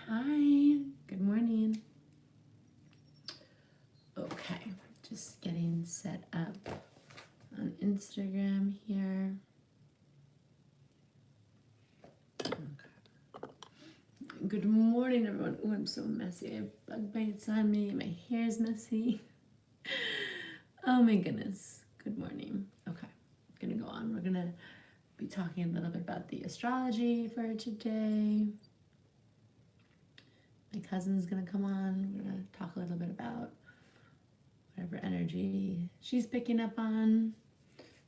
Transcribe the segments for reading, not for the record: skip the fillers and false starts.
Hi, good morning. Okay, just getting set up on Instagram here. Okay. Good morning, everyone. Oh, I'm so messy. I have bug bites on me. My hair is messy. Oh my goodness. Good morning. Okay, gonna go on. We're gonna be talking a little bit about the astrology for today. My cousin's gonna come on. We're gonna talk a little bit about whatever energy she's picking up on.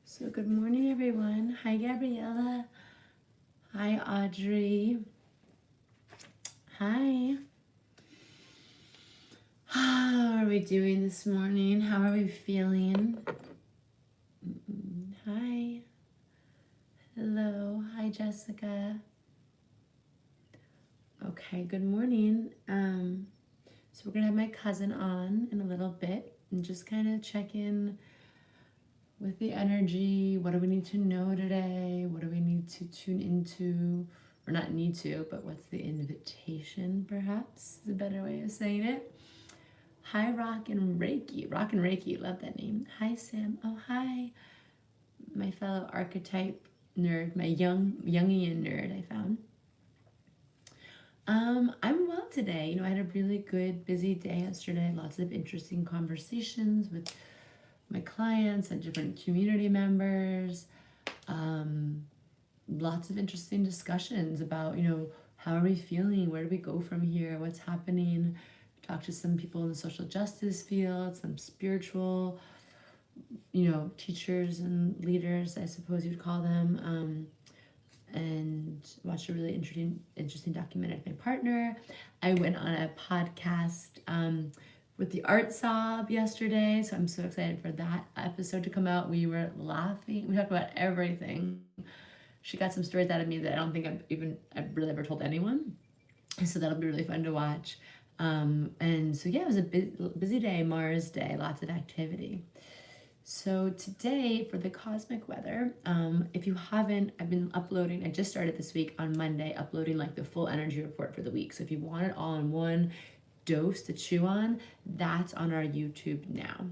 So good morning, everyone. Hi, Gabriella. Hi, Audrey. Hi. How are we doing this morning? How are we feeling? Hi. Hello. Hi, Jessica. Okay, good morning. So we're gonna have my cousin on in a little bit and just kind of check in with the energy. What do we need to know today? What do we need to tune into? Or not need to, but what's the invitation, perhaps, is a better way of saying it. Hi, Rock and Reiki. Rock and Reiki, love that name. Hi, Sam. Oh, hi, my fellow archetype nerd, my Jungian nerd I found. I'm well today. I had a really good, busy day yesterday. Lots of interesting conversations with my clients and different community members. Lots of interesting discussions about, how are we feeling? Where do we go from here? What's happening? Talked to some people in the social justice field, some spiritual, teachers and leaders, I suppose you'd call them. And watched a really interesting documentary with my partner. I went on a podcast with the Art Sob yesterday, so I'm so excited for that episode to come out. We were laughing. We talked about everything. She got some stories out of me that I don't think I've really ever told anyone. So that'll be really fun to watch. And so yeah, it was a busy day, Mars Day, lots of activity. So today for the cosmic weather, if you haven't, I've been uploading, I just started this week on Monday, uploading like the full energy report for the week. So if you want it all in one dose to chew on, that's on our YouTube now.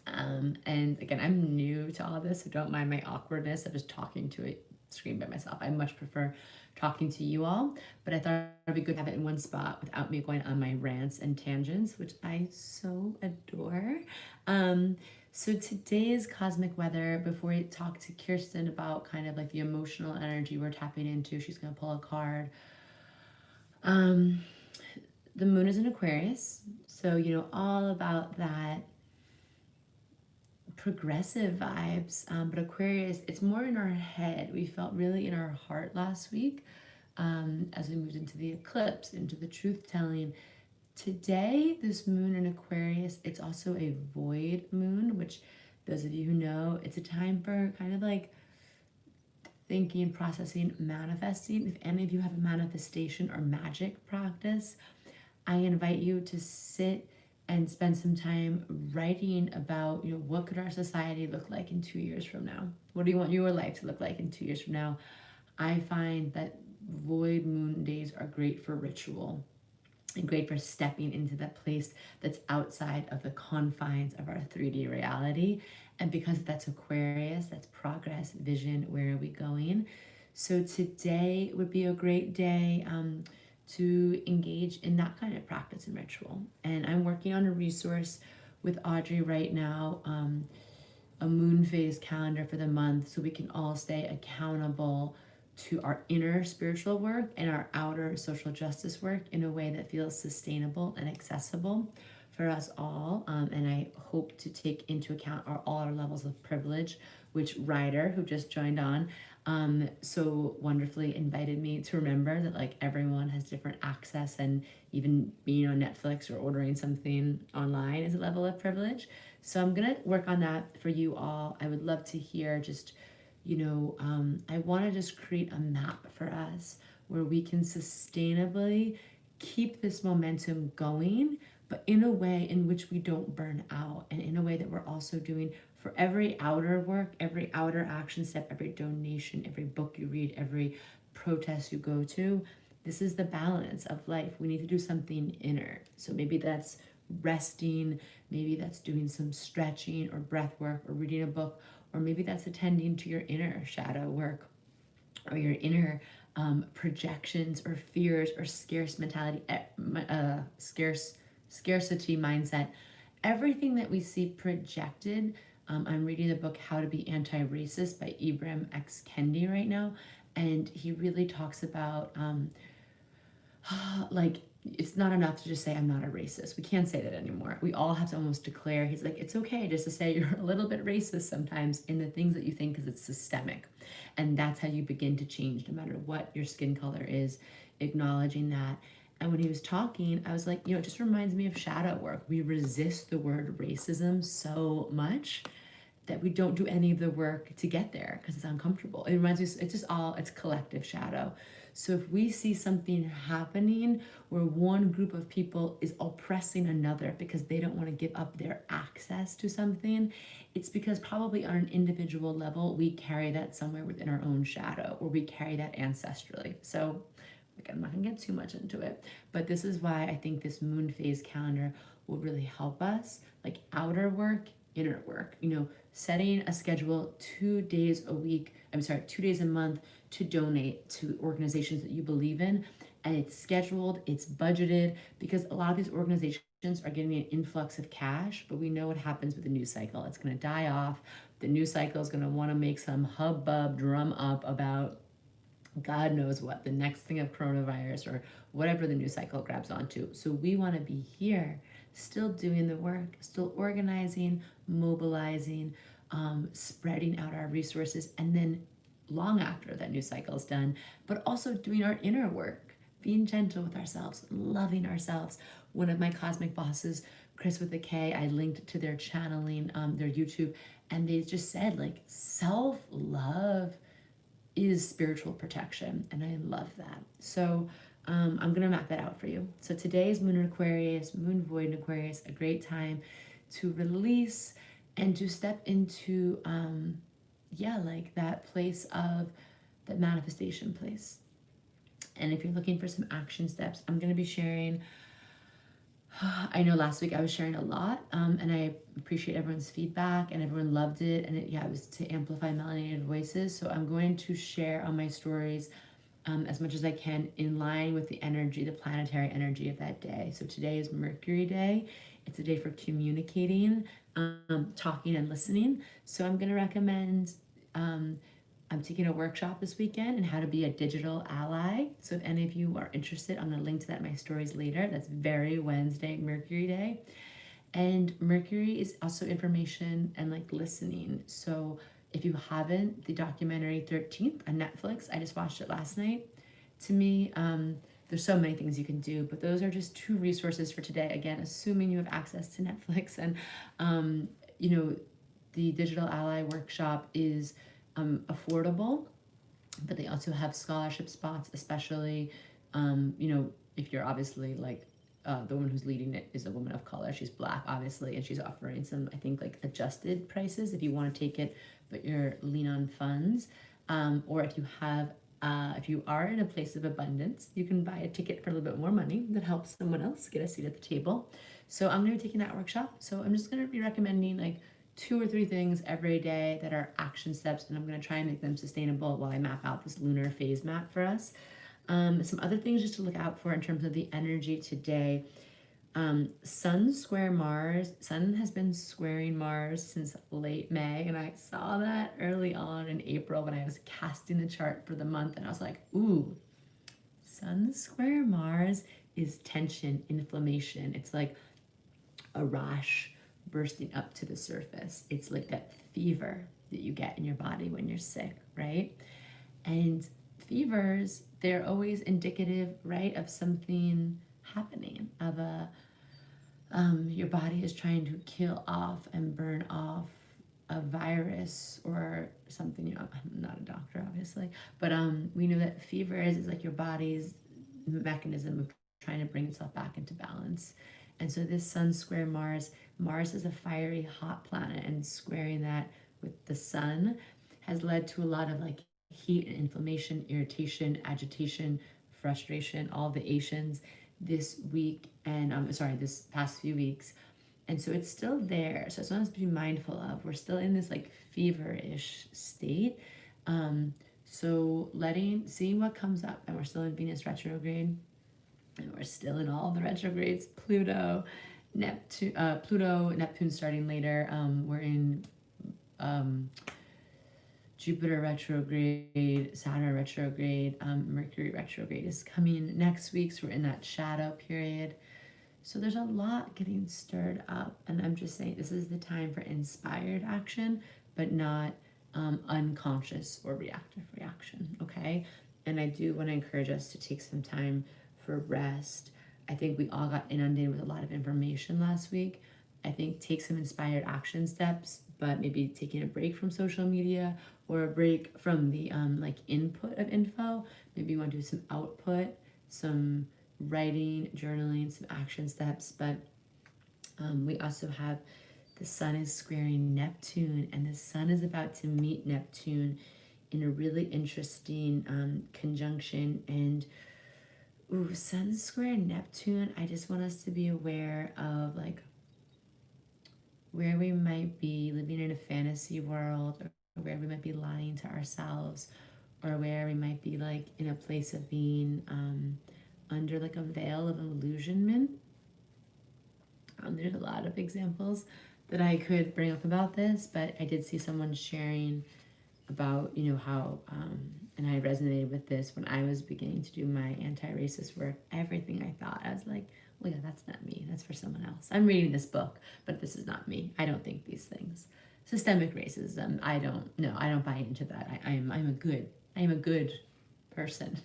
And again, I'm new to all this, so don't mind my awkwardness of just talking to a screen by myself. I much prefer talking to you all, but I thought it'd be good to have it in one spot without me going on my rants and tangents, which I so adore. So today's cosmic weather, before we talk to Kirsten about kind of like the emotional energy we're tapping into, she's going to pull a card. The moon is in Aquarius, so all about that progressive vibes, but Aquarius, it's more in our head. We felt really in our heart last week as we moved into the eclipse, into the truth telling. Today, this moon in Aquarius, it's also a void moon, which those of you who know, it's a time for kind of like thinking, processing, manifesting. If any of you have a manifestation or magic practice, I invite you to sit and spend some time writing about, what could our society look like in 2 years from now? What do you want your life to look like in 2 years from now? I find that void moon days are great for ritual and great for stepping into that place that's outside of the confines of our 3D reality. And because that's Aquarius, that's progress, vision, where are we going? So today would be a great day to engage in that kind of practice and ritual. And I'm working on a resource with Audrey right now, a moon phase calendar for the month, so we can all stay accountable to our inner spiritual work and our outer social justice work in a way that feels sustainable and accessible for us all. And I hope to take into account all our levels of privilege, which Ryder, who just joined on, so wonderfully invited me to remember that like everyone has different access, and even being on Netflix or ordering something online is a level of privilege. So I'm gonna work on that for you all. I would love to hear just, I want to just create a map for us where we can sustainably keep this momentum going, but in a way in which we don't burn out, and in a way that we're also doing for every outer work, every outer action step, every donation, every book you read, every protest you go to, this is the balance of life. We need to do something inner. So maybe that's resting, maybe that's doing some stretching or breath work or reading a book, or maybe that's attending to your inner shadow work or your inner projections or fears or scarce mentality, scarcity mindset. Everything that we see projected. I'm reading the book How to Be Anti-Racist by Ibram X. Kendi right now, and he really talks about like it's not enough to just say I'm not a racist. We can't say that anymore. We all have to almost declare. He's like, it's okay just to say you're a little bit racist sometimes in the things that you think, because it's systemic. And that's how you begin to change, no matter what your skin color is, acknowledging that. And when he was talking, I was like, it just reminds me of shadow work. We resist the word racism so much that we don't do any of the work to get there because it's uncomfortable. It reminds me, it's collective shadow. So if we see something happening where one group of people is oppressing another because they don't want to give up their access to something, it's because probably on an individual level, we carry that somewhere within our own shadow, or we carry that ancestrally. So I'm not gonna get too much into it, but this is why I think this moon phase calendar will really help us, like outer work, inner work, setting a schedule 2 days a week, 2 days a month to donate to organizations that you believe in. And it's scheduled, it's budgeted, because a lot of these organizations are getting an influx of cash, but we know what happens with the news cycle. It's going to die off. The news cycle is going to want to make some hubbub, drum up about God knows what, the next thing of coronavirus or whatever the news cycle grabs onto. So we want to be here, still doing the work, still organizing, mobilizing, spreading out our resources, and then long after that news cycle is done, but also doing our inner work, being gentle with ourselves, loving ourselves. One of my cosmic bosses, Chris with a K, I linked to their channeling, their YouTube, and they just said, like, self-love is spiritual protection, and I love that. So I'm gonna map that out for you. So today is Moon in Aquarius, Moon void in Aquarius, a great time to release and to step into like that place of the manifestation place. And if you're looking for some action steps, I'm gonna be sharing. I know last week I was sharing a lot, and I appreciate everyone's feedback, and everyone loved it. And it was to amplify melanated voices. So I'm going to share on my stories as much as I can in line with the energy, the planetary energy of that day. So today is Mercury Day. It's a day for communicating, talking, and listening. So I'm going to recommend. I'm taking a workshop this weekend on how to be a digital ally. So if any of you are interested, I'm going to link to that in my stories later. That's very Wednesday, Mercury Day. And Mercury is also information and like listening. So if you haven't, the documentary 13th on Netflix, I just watched it last night. To me, there's so many things you can do, but those are just 2 resources for today. Again, assuming you have access to Netflix. And, the Digital Ally Workshop is affordable, but they also have scholarship spots, especially, if you're obviously like the woman who's leading it is a woman of color. She's Black, obviously, and she's offering some, I think, like adjusted prices if you want to take it, but you're lean on funds. Or if you are in a place of abundance, you can buy a ticket for a little bit more money that helps someone else get a seat at the table. So I'm going to be taking that workshop. So I'm just going to be recommending like 2 or 3 things every day that are action steps, and I'm going to try and make them sustainable while I map out this lunar phase map for us. Some other things just to look out for in terms of the energy today. Sun square Mars. Sun has been squaring Mars since late May, and I saw that early on in April when I was casting the chart for the month, and I was like, ooh, Sun square Mars is tension, inflammation. It's like a rash bursting up to the surface. It's like that fever that you get in your body when you're sick, right? And fevers, they're always indicative, right, of something happening, of your body is trying to kill off and burn off a virus or something. I'm not a doctor, obviously, but we know that fever is like your body's mechanism of trying to bring itself back into balance. And so this Sun square Mars, Mars is a fiery, hot planet, and squaring that with the Sun has led to a lot of like heat and inflammation, irritation, agitation, frustration, all the Asians this week, and this past few weeks. And so it's still there. So it's something to be mindful of. We're still in this like feverish state. So seeing what comes up, and we're still in Venus retrograde, and we're still in all the retrogrades. Pluto, Neptune starting later. We're in Jupiter retrograde, Saturn retrograde, Mercury retrograde is coming next week. So we're in that shadow period. So there's a lot getting stirred up. And I'm just saying this is the time for inspired action, but not unconscious or reactive reaction. Okay. And I do want to encourage us to take some time for rest. I think we all got inundated with a lot of information last week. I think take some inspired action steps, but maybe taking a break from social media or a break from the like input of info. Maybe you want to do some output, some writing, journaling, some action steps. But we also have the sun is squaring Neptune, and the sun is about to meet Neptune in a really interesting conjunction. And sun square Neptune, I just want us to be aware of like where we might be living in a fantasy world, or where we might be lying to ourselves, or where we might be like in a place of being under like a veil of illusionment. There's a lot of examples that I could bring up about this, but I did see someone sharing about, how, and I resonated with this when I was beginning to do my anti-racist work. Everything I thought, I was like, well, yeah, that's not me. That's for someone else. I'm reading this book, but this is not me. I don't think these things. Systemic racism, I don't buy into that. I am a good person.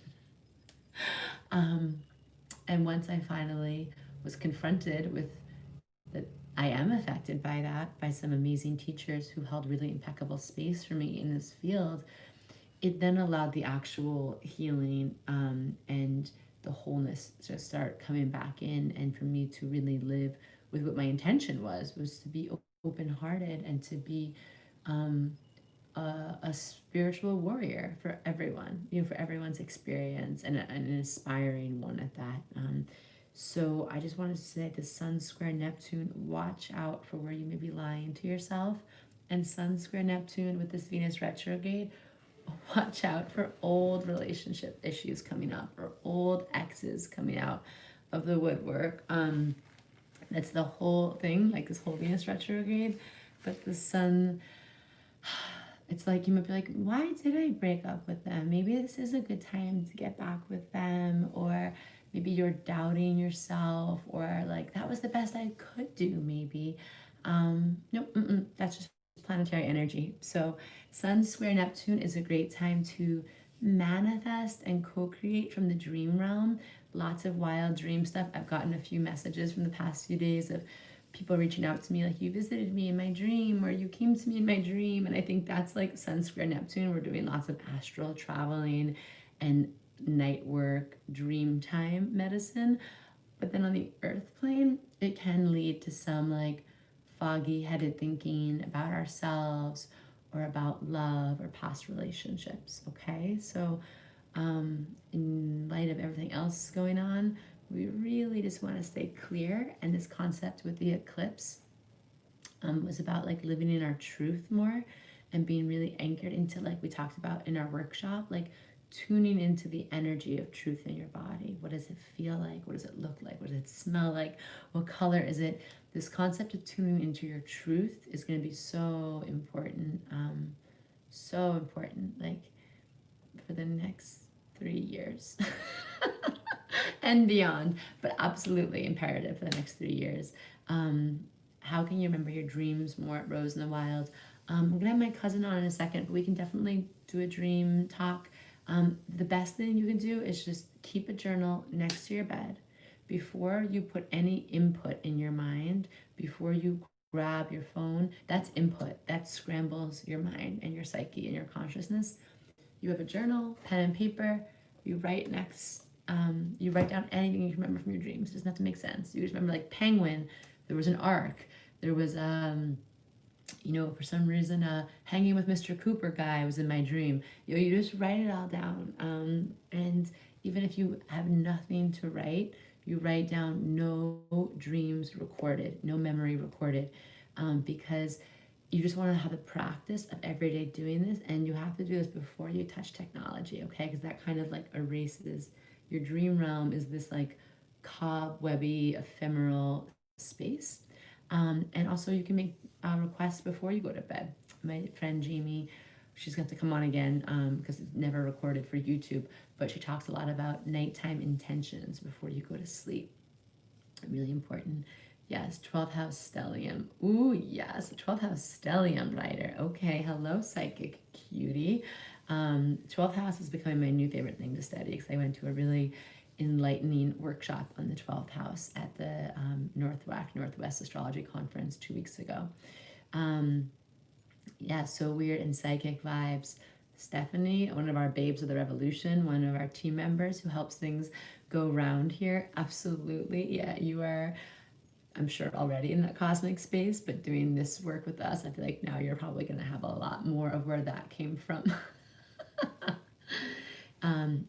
And once I finally was confronted with that I am affected by that, by some amazing teachers who held really impeccable space for me in this field, it then allowed the actual healing and the wholeness to start coming back in, and for me to really live with what my intention was to be open-hearted and to be a spiritual warrior for everyone, for everyone's experience, and an inspiring one at that. So I just wanted to say, the sun square Neptune, watch out for where you may be lying to yourself. And sun square Neptune with this Venus retrograde, watch out for old relationship issues coming up, or old exes coming out of the woodwork. That's the whole thing, like this whole Venus retrograde. But the sun, it's like you might be like, why did I break up with them? Maybe this is a good time to get back with them. Or maybe you're doubting yourself, or like, that was the best I could do, maybe. That's just planetary energy. So sun square Neptune is a great time to manifest and co-create from the dream realm. Lots of wild dream stuff. I've gotten a few messages from the past few days of people reaching out to me like, you visited me in my dream, or you came to me in my dream. And I think that's like sun square Neptune. We're doing lots of astral traveling and night work, dream time medicine. But then on the earth plane, it can lead to some like foggy headed thinking about ourselves, or about love, or past relationships. Okay, so in light of everything else going on, we really just want to stay clear. And this concept with the eclipse was about like living in our truth more, and being really anchored into, like we talked about in our workshop, like tuning into the energy of truth in your body. What does it feel like? What does it look like? What does it smell like? What color is it? This concept of tuning into your truth is going to be so important, like for the next 3 years and beyond, but absolutely imperative for the next 3 years. How can you remember your dreams more at Rose in the Wild? We're gonna have my cousin on in a second, but we can definitely do a dream talk. The best thing you can do is just keep a journal next to your bed. Before you put any input in your mind, before you grab your phone, that's input. That scrambles your mind and your psyche and your consciousness. You have a journal, pen and paper, you write you write down anything you can remember from your dreams. It doesn't have to make sense. You just remember, like penguin, there was an arc, there was for some reason, hanging with Mr. Cooper guy was in my dream. You just write it all down. And even if you have nothing to write, you write down no dreams recorded, no memory recorded, because you just want to have the practice of every day doing this, and you have to do this before you touch technology, okay? Because that kind of like erases your dream realm. Is this like cobwebby, ephemeral space. And also, you can make requests before you go to bed. My friend Jamie, she's going to come on again because it's never recorded for YouTube, but she talks a lot about nighttime intentions before you go to sleep. Really important. Yes, 12th house stellium. Ooh, yes, 12th house stellium writer. Okay, hello, psychic cutie. 12th house is becoming my new favorite thing to study because I went to a really enlightening workshop on the 12th house at the Northwest Astrology Conference 2 weeks ago. Yeah, so weird and psychic vibes. Stephanie, one of our babes of the revolution, one of our team members who helps things go round here. Absolutely. Yeah, you are, I'm sure, already in that cosmic space, but doing this work with us, I feel like now you're probably going to have a lot more of where that came from.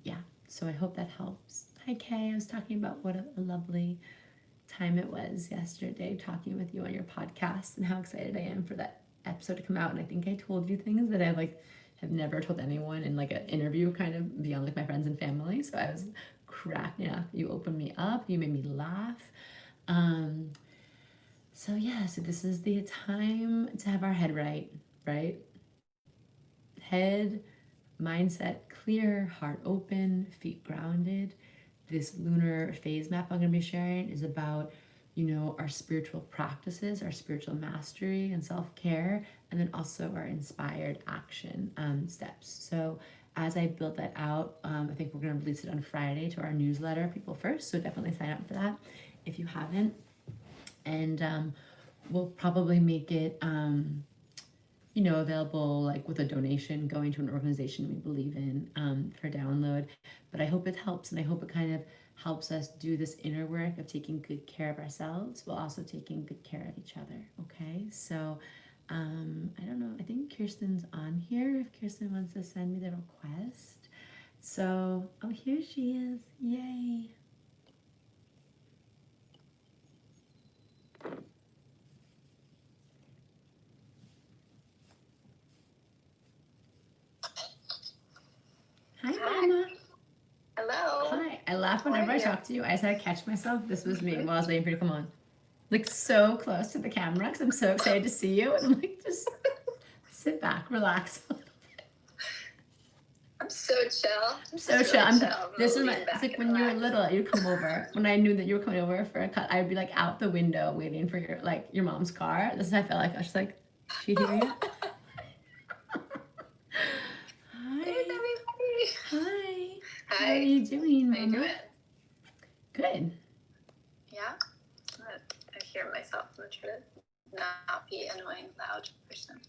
Yeah, so I hope that helps. Hi, Kay. I was talking about what a lovely time it was yesterday talking with you on your podcast and how excited I am for that episode to come out. And I think I told you things that I like have never told anyone in like an interview, kind of beyond like my friends and family. So I was cracking up. You opened me up. You made me laugh. So yeah, so this is the time to have our head right? Head, mindset clear, heart open, feet grounded. This lunar phase map I'm going to be sharing is about, our spiritual practices, our spiritual mastery and self-care, and then also our inspired action steps. So as I build that out, I think we're going to release it on Friday to our newsletter, People First. So definitely sign up for that if you haven't. And we'll probably make it available like with a donation going to an organization we believe in for download. But I hope it helps, and I hope it kind of helps us do this inner work of taking good care of ourselves while also taking good care of each other. Okay, so I don't know, I think Kirsten's on here if Kirsten wants to send me the request. So, oh, here she is. Yay. Hi, Mama. Hello. Hi. I laugh whenever I talk to you. I just had to catch myself. This was me while I was waiting for you to come on. Like so close to the camera because I'm so excited to see you. And I'm like, just sit back, relax a little bit. I'm so chill. I'm so chill. This is my, it's like when you were little, you'd come over. When I knew that you were coming over for a cut, I'd be like out the window waiting for your mom's car. This is how I felt like. I was just like, she here yet? Hi. Hi. How are you doing, Mama? How you doing? Good. Yeah? I hear myself. I'm trying to not be annoying loud person.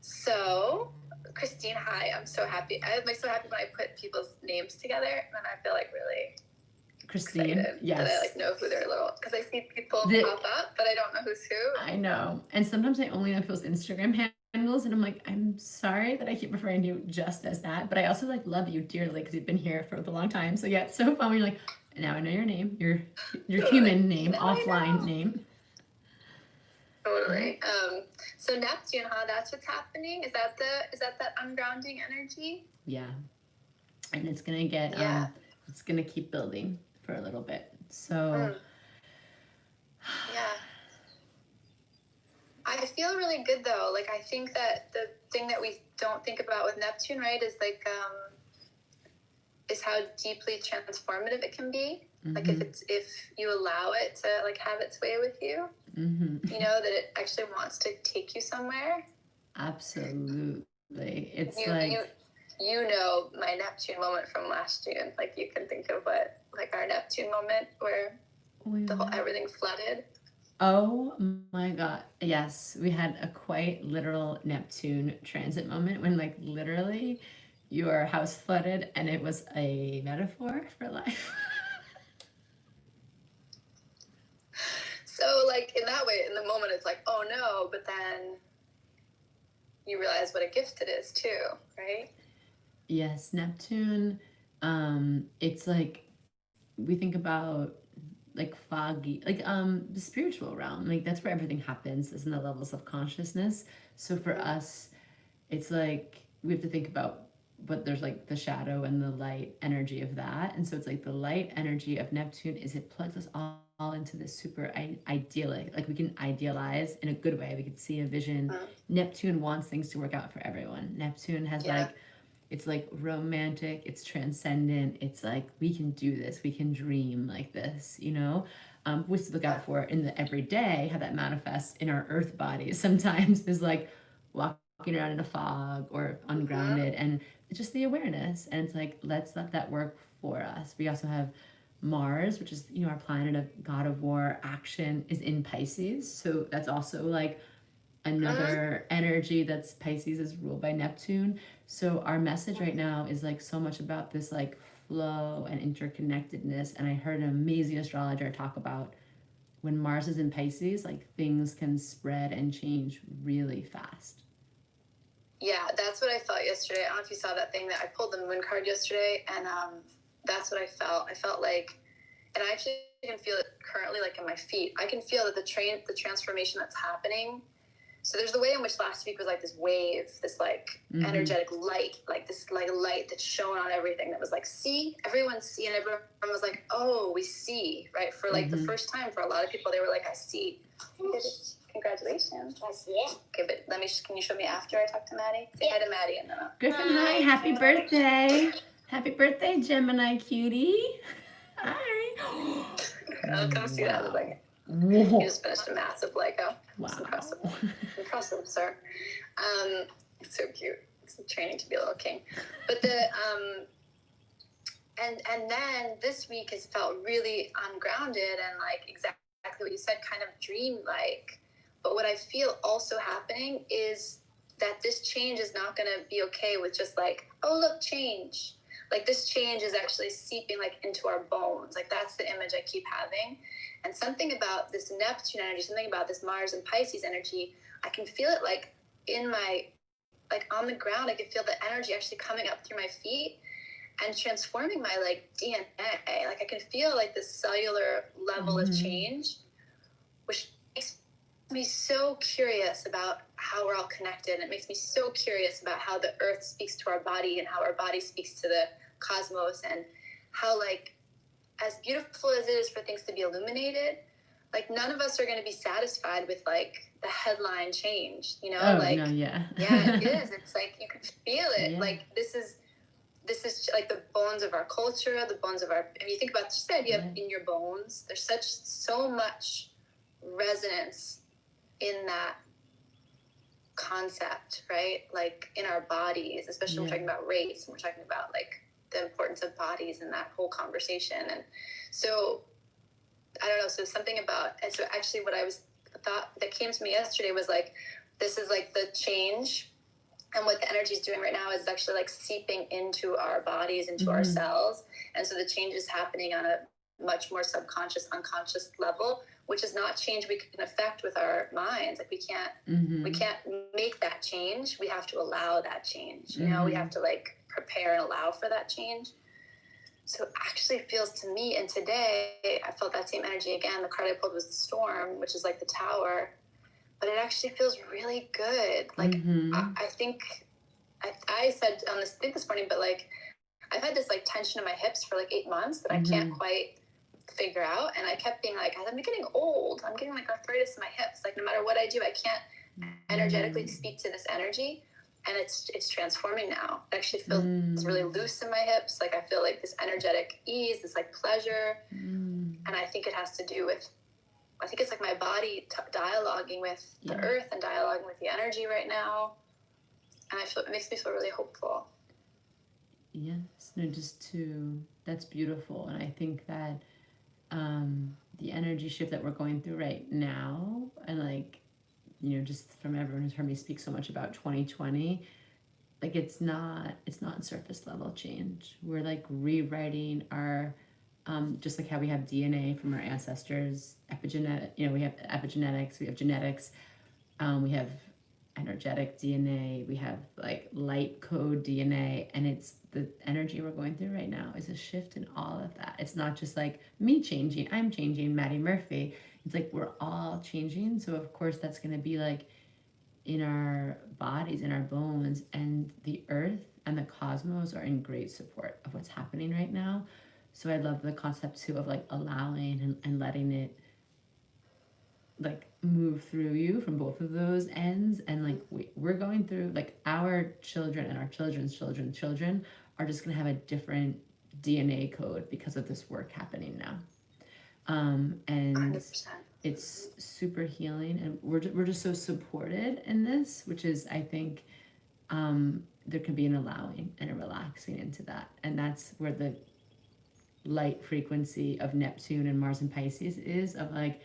So, Christine, hi. I'm so happy. I'm like so happy when I put people's names together, and I feel like really Christine, excited yes. that I like know who their little, because I see people pop up, but I don't know who's who. I know. And sometimes I only know people's Instagram handles, and I'm like, I'm sorry that I keep referring to you just as that, but I also like love you dearly because you've been here for a long time. So yeah, it's so fun when you're like, now I know your name, your human name, offline name. Totally. So Neptune, huh? That's what's happening. Is that that ungrounding energy? Yeah. And it's gonna get it's gonna keep building for a little bit. So yeah. I feel really good though. Like I think that the thing that we don't think about with Neptune, right, is like is how deeply transformative it can be. Mm-hmm. Like if you allow it to like have its way with you, mm-hmm. You know, that it actually wants to take you somewhere. Absolutely. It's you know my Neptune moment from last June. Like you can think of what like our Neptune moment where everything flooded. Oh my God. Yes. We had a quite literal Neptune transit moment when like literally your house flooded and it was a metaphor for life. So like in that way, in the moment it's like, oh no, but then you realize what a gift it is too, right? Yes, Neptune. It's like we think about like foggy, like the spiritual realm. Like that's where everything happens, is in the levels of consciousness. So for us, it's like we have to think about but there's like the shadow and the light energy of that. And so it's like the light energy of Neptune is it plugs us all into this super idyllic, like we can idealize in a good way. We can see a vision. Mm. Neptune wants things to work out for everyone. Neptune has Yeah. like it's like romantic, it's transcendent, it's like we can do this, we can dream like this, you know. We have to look Yeah. out for in the everyday how that manifests in our earth bodies sometimes is like walking around in a fog or ungrounded, Mm-hmm. and it's just the awareness, and it's like let's let that work for us. We also have Mars, which is, you know, our planet of god of war, action is in Pisces, so that's also like Mm-hmm. another energy. That's Pisces is ruled by Neptune. So our message right now is like so much about this like flow and interconnectedness. And I heard an amazing astrologer talk about when Mars is in Pisces, like things can spread and change really fast. Yeah, that's what I felt yesterday. I don't know if you saw that thing that I pulled the moon card yesterday, and that's what I felt. I felt like, and I actually can feel it currently, like in my feet. I can feel that the transformation that's happening. So there's the way in which last week was like this wave, this like energetic light, like this like light that shone on everything. That was like, see, everyone see, and everyone was like, oh, we see, right? For like the first time for a lot of people, they were like, I see. Congratulations. I see it. Okay, but can you show me after I talk to Maddie? Say hi to Maddie and then Griffin, hi, happy birthday. Happy birthday, Gemini cutie. Hi. I'll come see that in a second. Whoa. You just finished a massive Lego. Wow. It's impressive. Impressive, sir. It's so cute. It's training to be a little king. But and then this week has felt really ungrounded and like exactly what you said, kind of dreamlike. But what I feel also happening is that this change is not going to be okay with just like, oh, look, change. Like this change is actually seeping like into our bones. Like that's the image I keep having. And something about this Neptune energy, something about this Mars and Pisces energy, I can feel it like in my, like on the ground. I can feel the energy actually coming up through my feet and transforming my like DNA. Like I can feel like this cellular level of change, which makes me so curious about how we're all connected. It makes me so curious about how the earth speaks to our body and how our body speaks to the cosmos, and how like as beautiful as it is for things to be illuminated, like none of us are going to be satisfied with like the headline change, you know. Oh, like no, yeah. yeah, it is. It's like you can feel it. Yeah. Like this is like the bones of our culture, the bones of our, if you think about just the idea of in your bones, there's so much resonance in that concept, right? Like in our bodies, especially when we're talking about race, and we're talking about like the importance of bodies in that whole conversation. And so I don't know, so something about, and so actually what I was thought that came to me yesterday was like, this is like the change, and what the energy is doing right now is actually like seeping into our bodies, into our cells. And so the change is happening on a much more subconscious, unconscious level, which is not change we can affect with our minds. Like we can't make that change. We have to allow that change. You know, we have to like prepare and allow for that change. So it actually feels to me, and today I felt that same energy again. The card I pulled was the Storm, which is like the Tower, but it actually feels really good. Like I think I said on this thing this morning, but like I've had this like tension in my hips for like 8 months that I can't quite figure out, and I kept being like, I'm getting old. I'm getting like arthritis in my hips. Like no matter what I do, I can't energetically speak to this energy, and it's transforming now. It actually feels really loose in my hips. Like I feel like this energetic ease, this like pleasure, and I think it has to do with, I think it's like my body dialoguing with the earth and dialoguing with the energy right now. And I feel it makes me feel really hopeful. Yes, no, that's beautiful. And I think that the energy shift that we're going through right now, and like, you know, just from everyone who's heard me speak so much about 2020, like it's not surface level change. We're like rewriting our just like how we have DNA from our ancestors, epigenetic, you know, we have epigenetics, we have genetics, we have energetic DNA, we have like light code DNA, and it's the energy we're going through right now is a shift in all of that. It's not just like me changing, I'm changing, Maddie Murphy. It's like we're all changing. So of course that's going to be like in our bodies, in our bones, and the earth and the cosmos are in great support of what's happening right now. So I love the concept too of like allowing and letting it like move through you from both of those ends. And like we're going through, like our children and our children are just going to have a different DNA code because of this work happening now. And 100%. it's super healing, and we're just so supported in this, which is, I think, there can be an allowing and a relaxing into that. And that's where the light frequency of Neptune and Mars and Pisces is, of like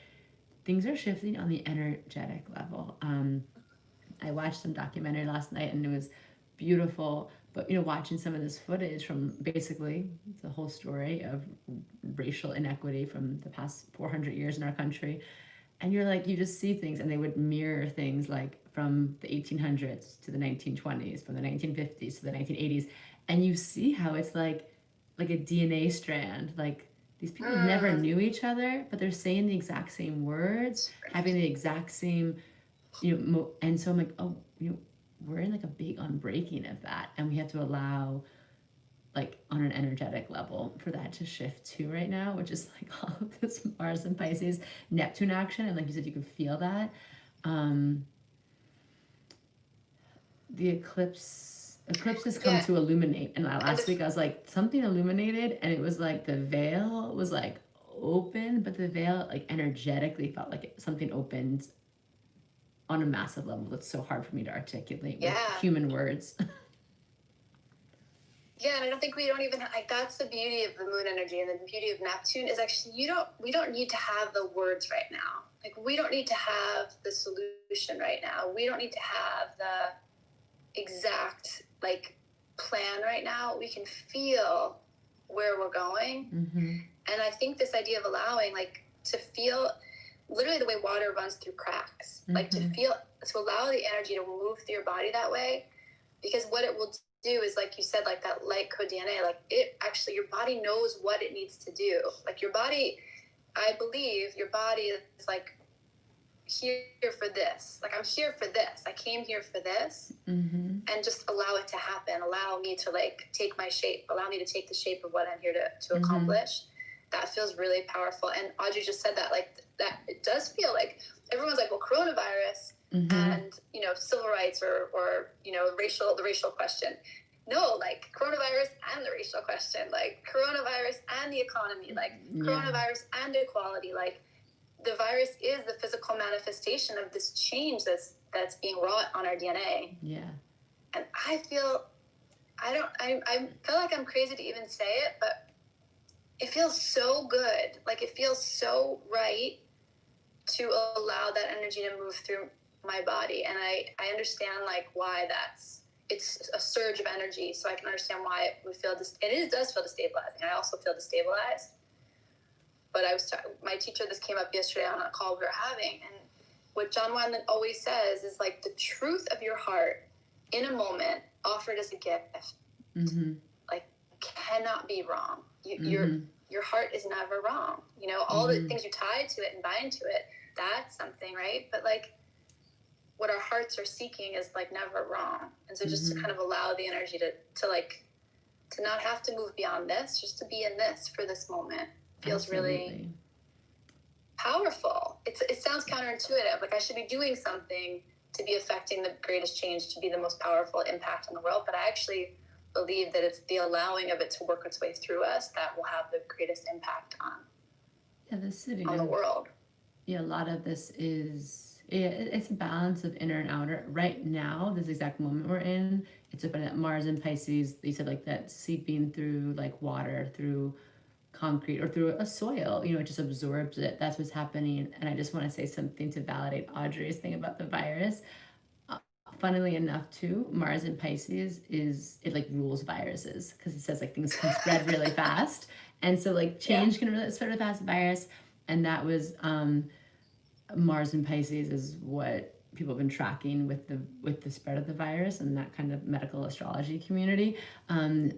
things are shifting on the energetic level. I watched some documentary last night and it was beautiful, but watching some of this footage from basically the whole story of racial inequity from the past 400 years in our country, and you're like, you just see things and they would mirror things like from the 1800s to the 1920s, from the 1950s to the 1980s, and you see how it's like a DNA strand, like these people never knew each other, but they're saying the exact same words, having the exact same, and so I'm like, oh, we're in like a big unbreaking of that, and we have to allow, like on an energetic level, for that to shift too right now, which is like all of this Mars and Pisces Neptune action, and like you said, you can feel that. The eclipses come to illuminate, and last week I was like, something illuminated, and it was like the veil was like open, but the veil like energetically felt like something opened on a massive level that's so hard for me to articulate with human words. Yeah, and I don't think we don't even like, that's the beauty of the moon energy, and the beauty of Neptune is actually we don't need to have the words right now. Like we don't need to have the solution right now. We don't need to have the exact like plan right now. We can feel where we're going. And I think this idea of allowing, like, to feel literally the way water runs through cracks, like to allow the energy to move through your body that way, because what it will do is, like you said, like that light code DNA, like it actually, your body knows what it needs to do. Like your body, I believe your body is like here for this. Like I'm here for this. I came here for this, and just allow it to happen. Allow me to like take my shape. Allow me to take the shape of what I'm here to accomplish. That feels really powerful. And Audrey just said that, like that it does feel like everyone's like, well, coronavirus and civil rights or the racial question. No, like coronavirus and the racial question, like coronavirus and the economy, like coronavirus and equality, like the virus is the physical manifestation of this change that's being wrought on our DNA. Yeah. And I feel like I'm crazy to even say it, but it feels so good. Like it feels so right to allow that energy to move through my body. And I understand like why it's a surge of energy. So I can understand why it would feel, it does feel destabilizing. I also feel destabilized. But my teacher, this came up yesterday on a call we were having, and what John Wineland always says is like the truth of your heart in a moment offered as a gift, like cannot be wrong. Your heart is never wrong. All the things you tie to it and bind to it, that's something, right? But like what our hearts are seeking is like never wrong. And so just to kind of allow the energy to not have to move beyond this, just to be in this for this moment. Feels really powerful. It sounds counterintuitive. Like I should be doing something to be affecting the greatest change, to be the most powerful impact on the world. But I actually believe that it's the allowing of it to work its way through us that will have the greatest impact on the world. Yeah, a lot of this it's a balance of inner and outer. Right now, this exact moment we're in, it's open at Mars and Pisces. They said like that seeping through like water, through concrete or through a soil, it just absorbs it. That's what's happening. And I just want to say something to validate Audrey's thing about the virus. Funnily enough too, Mars in Pisces it like rules viruses, because it says like things can spread really fast, and so like change can really spread really fast. Virus, and that was Mars in Pisces is what people have been tracking with the spread of the virus and that kind of medical astrology community.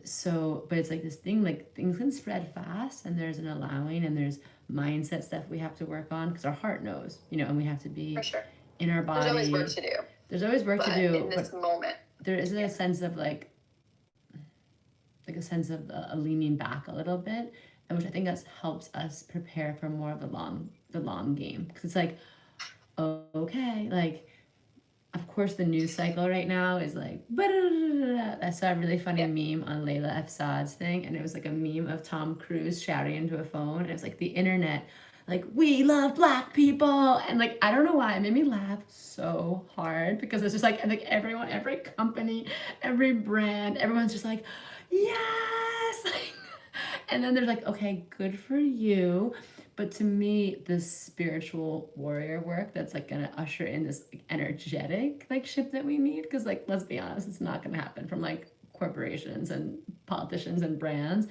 So, but it's like this thing, like things can spread fast, and there's an allowing, and there's mindset stuff we have to work on because our heart knows, and we have to For be sure. in our There's always work body. to do. There's always work to But do, in this moment, there is a sense of like a sense of a leaning back a little bit, and which I think that's helps us prepare for more of the long game, because it's like, okay, like of course the news cycle right now is like I saw a really funny meme on Layla F. Saad's thing, and it was like a meme of Tom Cruise shouting into a phone, and it was like the internet, like, we love black people, and like I don't know why it made me laugh so hard, because it's just like, and like everyone, every company, every brand, everyone's just like, yes. And then there's like, okay, good for you. But to me, this spiritual warrior work that's like gonna usher in this like energetic like shift that we need, because like let's be honest, it's not gonna happen from like corporations and politicians and brands.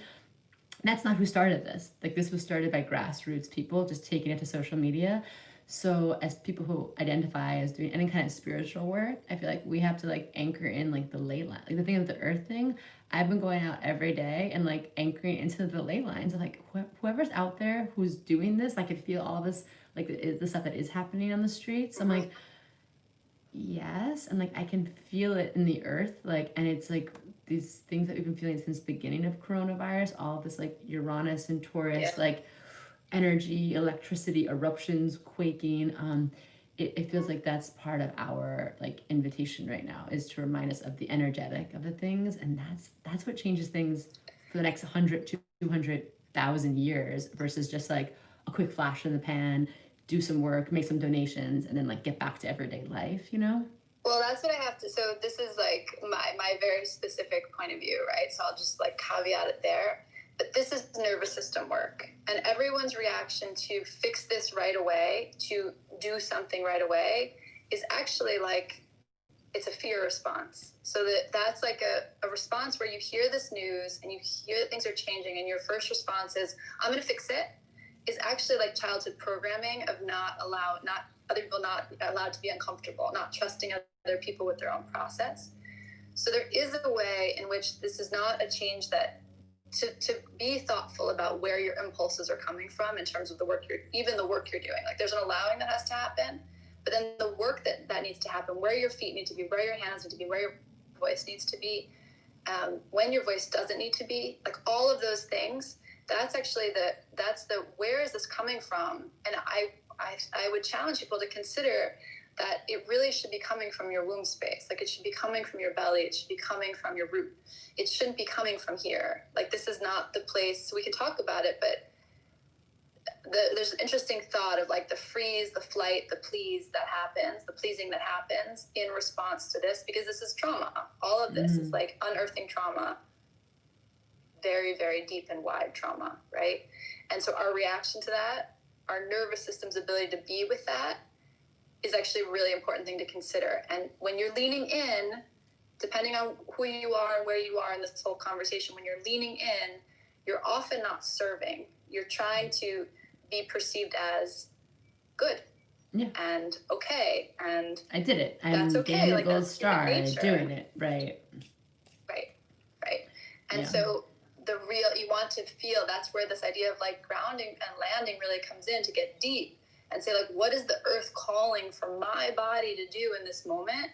That's not who started this. Like this was started by grassroots people just taking it to social media. So as people who identify as doing any kind of spiritual work, I feel like we have to like anchor in like the ley line, like the thing of the earth thing. I've been going out every day and like anchoring into the ley lines of like whoever's out there who's doing this. I could feel all this like the stuff that is happening on the streets. I'm like, yes, and like I can feel it in the earth, like, and it's like these things that we've been feeling since beginning of coronavirus, all of this like Uranus and Taurus, like energy, electricity, eruptions, quaking. It feels like that's part of our like invitation right now, is to remind us of the energetic of the things, and that's what changes things for the next 100 to 200,000 years, versus just like a quick flash in the pan, do some work, make some donations, and then like get back to everyday life. Well, that's what I have to. So this is like my very specific point of view, right? So I'll just like caveat it there. But this is nervous system work, and everyone's reaction to fix this right away, to do something right away, is actually like it's a fear response. So that's like a response where you hear this news and you hear that things are changing, and your first response is, I'm going to fix it, is actually like childhood programming of not other people not allowed to be uncomfortable, not trusting other people with their own process. So there is a way in which this is not a change that to be thoughtful about where your impulses are coming from in terms of the work you're doing. Like there's an allowing that has to happen, but then the work that needs to happen, where your feet need to be, where your hands need to be, where your voice needs to be, when your voice doesn't need to be, like all of those things, that's actually where is this coming from? And I would challenge people to consider that it really should be coming from your womb space. Like it should be coming from your belly. It should be coming from your root. It shouldn't be coming from here. Like this is not the place. We can talk about it, but there's an interesting thought of like the freeze, the flight, the pleasing that happens in response to this, because this is trauma. All of this is like unearthing trauma, very, very deep and wide trauma, right? And so our reaction to that, our nervous system's ability to be with that, is actually a really important thing to consider. And when you're leaning in, depending on who you are and where you are in this whole conversation, when you're leaning in, you're often not serving. You're trying to be perceived as good and okay, and I did it. That's okay. Like gold star. I'm doing it right. And so you want to feel, that's where this idea of like grounding and landing really comes in, to get deep and say like, what is the earth calling for my body to do in this moment?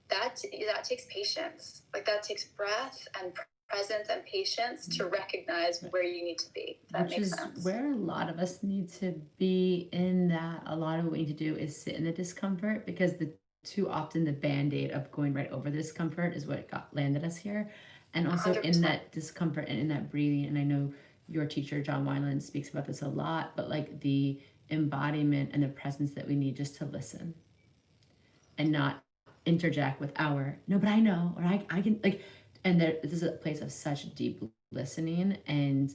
That takes patience. Like that takes breath and presence and patience to recognize where you need to be. That Which makes is sense. where a lot of us need to be, in that a lot of what we need to do is sit in the discomfort, because too often the band-aid of going right over the discomfort is what landed us here. And also 100%. In that discomfort and in that breathing, and I know your teacher John Wineland speaks about this a lot, but like the embodiment and the presence that we need just to listen and not interject with no, but I know, or I can, like, and this is a place of such deep listening, and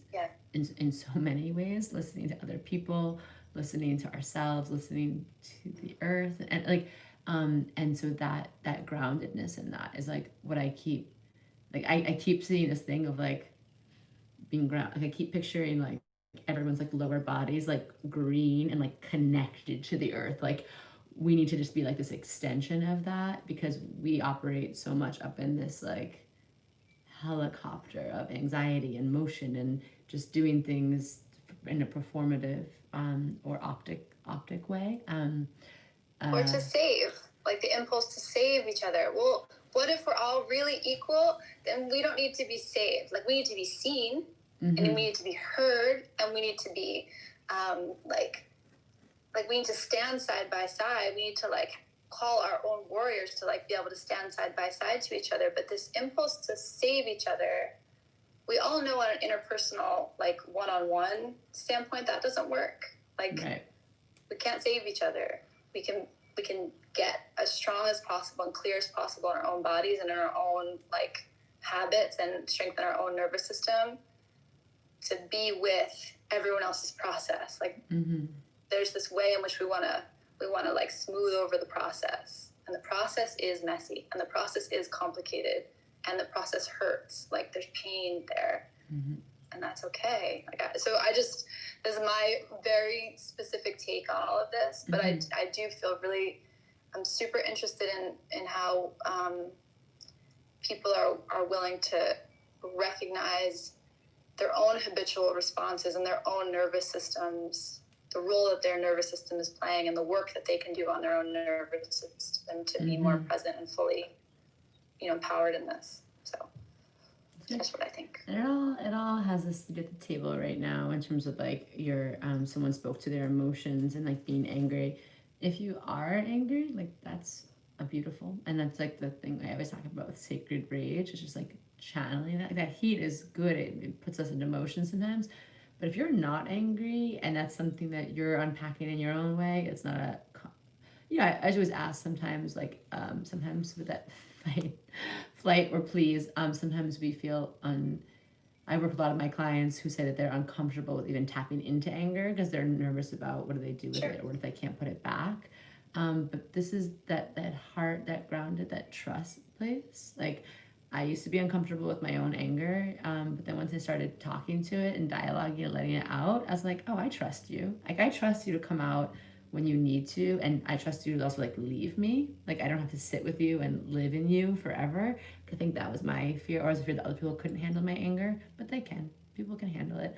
in so many ways, listening to other people, listening to ourselves, listening to the earth, and like and so that groundedness in that is like what I keep, like I keep seeing this thing of like being grounded. Like I keep picturing like everyone's like lower bodies like green and like connected to the earth, like we need to just be like this extension of that, because we operate so much up in this like helicopter of anxiety and motion and just doing things in a performative or optic way. Or to save, like the impulse to save each other. Well, what if we're all really equal? Then we don't need to be saved. Like, we need to be seen, and we need to be heard, and we need to be like we need to stand side by side. We need to like call our own warriors to like be able to stand side by side to each other. But this impulse to save each other, we all know on an interpersonal, like one-on-one standpoint, that doesn't work. Like, right. We can't save each other. We can get as strong as possible and clear as possible in our own bodies and in our own like habits, and strengthen our own nervous system to be with everyone else's process. Like, there's this way in which we want to like smooth over the process, and the process is messy, and the process is complicated, and the process hurts. Like, there's pain there, and that's okay. This is my very specific take on all of this, but I do feel really, I'm super interested in how people are willing to recognize their own habitual responses and their own nervous systems, the role that their nervous system is playing, and the work that they can do on their own nervous system to be more present and fully, empowered in this. So that's what I think. It all has a seat at the table right now in terms of like your someone spoke to their emotions and like being angry. If you are angry, like that's a beautiful, and that's like the thing I always talk about with sacred rage. It's just like channeling that heat is good. It puts us into motion sometimes. But if you're not angry and that's something that you're unpacking in your own way, it's not a, I always ask sometimes, like, sometimes with that flight or please, sometimes we feel I work with a lot of my clients who say that they're uncomfortable with even tapping into anger because they're nervous about what do they do with it, or what if they can't put it back. But this is that heart, that grounded, that trust place. Like, I used to be uncomfortable with my own anger, but then once I started talking to it and dialoguing and letting it out, I was like, oh, I trust you. Like, I trust you to come out when you need to, and I trust you to also like leave me. Like, I don't have to sit with you and live in you forever. I think that was my fear, or I was afraid that other people couldn't handle my anger, but they can. People can handle it.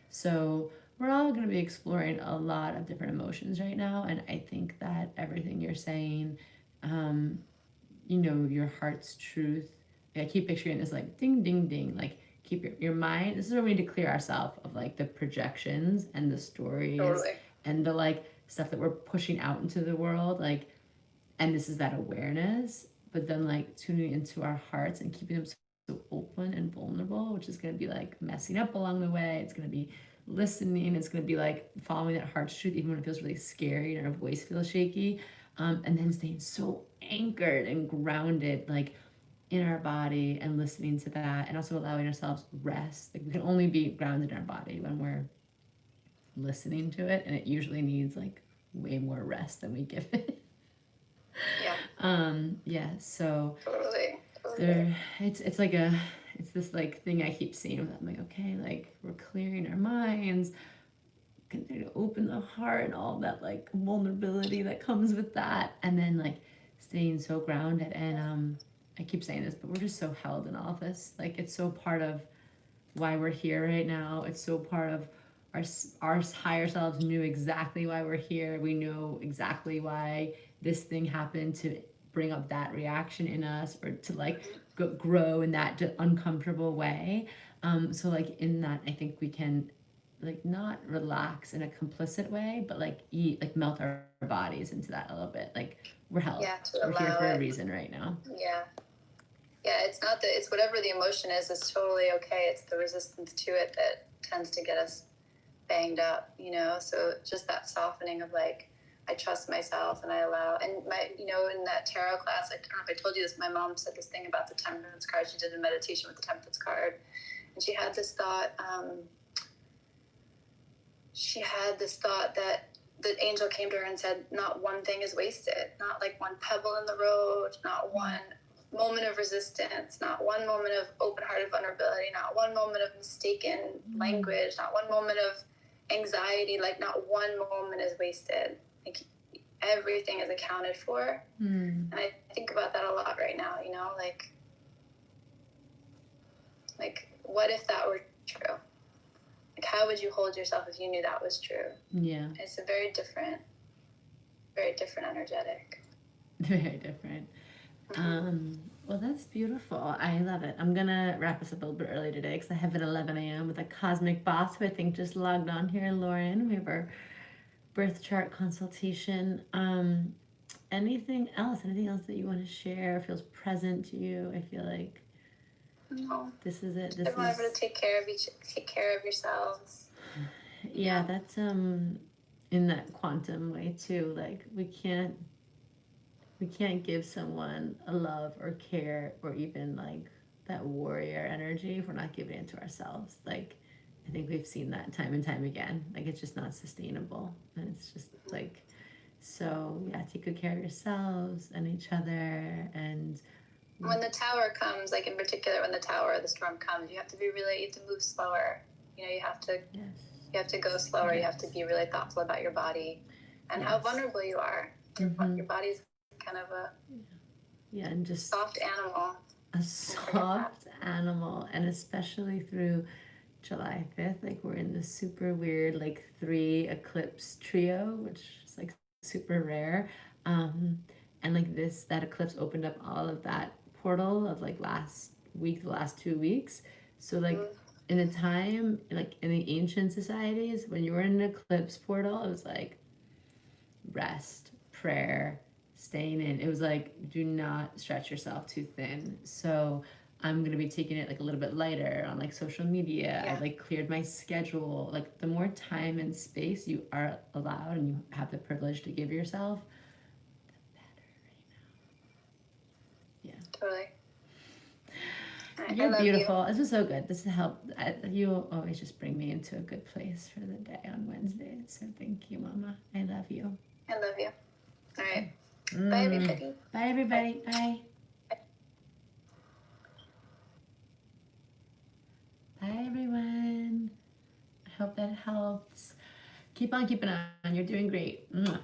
So we're all going to be exploring a lot of different emotions right now, and I think that everything you're saying, your heart's truth. I keep picturing this like ding, ding, ding, like keep your mind. This is where we need to clear ourselves of like the projections and the stories and the like stuff that we're pushing out into the world. Like, and this is that awareness, but then like tuning into our hearts and keeping them so open and vulnerable, which is going to be like messing up along the way. It's going to be listening. It's going to be like following that heart's truth, even when it feels really scary and our voice feels shaky. And then staying so anchored and grounded, like in our body, and listening to that, and also allowing ourselves rest. Like, we can only be grounded in our body when we're listening to it, and it usually needs like way more rest than we give it. So Totally. it's like it's this like thing I keep seeing with. I'm like, okay, like we're clearing our minds, continue to open the heart and all that like vulnerability that comes with that, and then like staying so grounded. And I keep saying this, but we're just so held in all this. Like, it's so part of why we're here right now. It's so part of our higher selves knew exactly why we're here. We know exactly why this thing happened, to bring up that reaction in us, or to like grow in that uncomfortable way. So like in that, I think we can like not relax in a complicit way, but like melt our bodies into that a little bit. Like, we're held. We're here for a reason right now. It's whatever the emotion is, it's totally okay. It's the resistance to it that tends to get us banged up, so just that softening of like, I trust myself and I allow. And my, in that tarot class, I don't know if I told you this, my mom said this thing about the temperance card. She did a meditation with the temperance card, and she had this thought that the angel came to her and said, not one thing is wasted, not like one pebble in the road, not one moment of resistance, not one moment of open-hearted vulnerability, not one moment of mistaken language, not one moment of anxiety, like not one moment is wasted. Like, everything is accounted for. And I think about that a lot right now, you know, like what if that were true? Like, how would you hold yourself if you knew that was true? Yeah. It's a very different energetic. Very different. Well, that's beautiful. I love it. I'm gonna wrap us up a little bit early today because I have an 11 a.m. with a cosmic boss who I think just logged on here, Lauren. We have our birth chart consultation. Anything else? Anything else that you want to share? Feels present to you? I feel like no. This is it. Just remember to take care of yourselves. Yeah, that's in that quantum way too. Like we can't give someone a love or care or even like that warrior energy if we're not giving it to ourselves. Like I think we've seen that time and time again. Like it's just not sustainable. And it's just like so yeah, take good care of yourselves and each other. And when the tower comes, like in particular when the tower or the storm comes, you have to move slower. You know, you have to go slower. Yes. You have to be really thoughtful about your body and how vulnerable you are. Your body's kind of a and just soft animal. A soft animal, and especially through July 5th, like we're in this super weird like 3 eclipse trio, which is like super rare. And like that eclipse opened up all of that portal of like last week, the last 2 weeks. So like in a time like in the ancient societies, when you were in an eclipse portal, it was like rest, prayer, staying in. It was like, do not stretch yourself too thin. So I'm going to be taking it like a little bit lighter on like social media. Yeah. I like cleared my schedule. Like the more time and space you are allowed and you have the privilege to give yourself, the better right now. Yeah. Totally. You're beautiful. You. This was so good. This helped. You always just bring me into a good place for the day on Wednesday. So thank you, Mama. I love you. I love you. All right. Bye, everybody. Bye, everybody. Bye. Bye, everyone. I hope that helps. Keep on keeping on. You're doing great. Mwah.